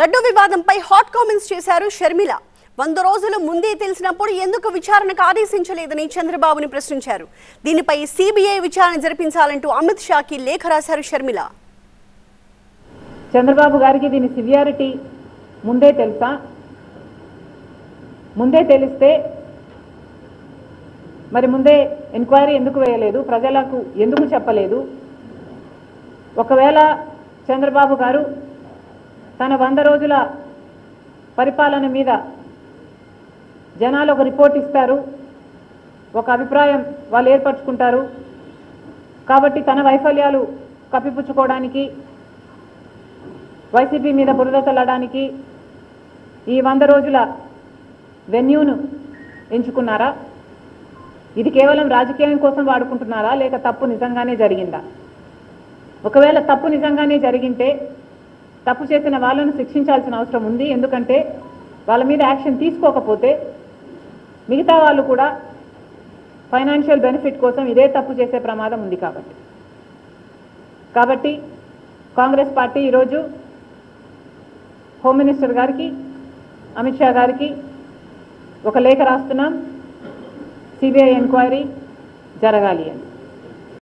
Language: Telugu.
లడ్డు వివాదంపై హాట్ కామెంట్స్ చేశారు షర్మిల. 100 రోజులు ముందే తెలిసినప్పుడు ఎందుకు విచారణకు ఆదేశించలేదని చంద్రబాబుని ప్రశ్నించారు. దీనిపై సిబిఐ విచారణ జరిపించాలంటూ అమిత్ షాకి లేఖ రాశారు షర్మిల. చంద్రబాబు గారికి దీని సివియారిటీ ముందే తెలుసా? ముందే తెలిస్తే మరి ముందే ఎంక్వైరీ ఎందుకు వేయలేదు? ప్రజలకు ఎందుకు చెప్పలేదు? ఒకవేళ చంద్రబాబు గారు తన 100 రోజుల పరిపాలన మీద జనాలు ఒక రిపోర్ట్ ఇస్తారు, ఒక అభిప్రాయం వాళ్ళు ఏర్పరచుకుంటారు. కాబట్టి తన వైఫల్యాలు కప్పిపుచ్చుకోవడానికి, వైసీపీ మీద బురద చల్లడానికి ఈ 100 రోజుల వెన్యూను ఎంచుకున్నారా? ఇది కేవలం రాజకీయం కోసం వాడుకుంటున్నారా, లేక తప్పు నిజంగానే జరిగిందా? ఒకవేళ తప్పు నిజంగానే జరిగింటే తప్పు చేసిన వాళ్ళను శిక్షించాల్సిన అవసరం ఉంది. ఎందుకంటే వాళ్ళ మీద యాక్షన్ తీసుకోకపోతే మిగతా వాళ్ళు కూడా ఫైనాన్షియల్ బెనిఫిట్ కోసం ఇదే తప్పు చేసే ప్రమాదం ఉంది. కాబట్టి కాంగ్రెస్ పార్టీ ఈరోజు హోమ్ మినిస్టర్ గారికి, అమిత్ షా గారికి ఒక లేఖ రాస్తున్నాం, సిబిఐ ఎంక్వైరీ జరగాలి అని.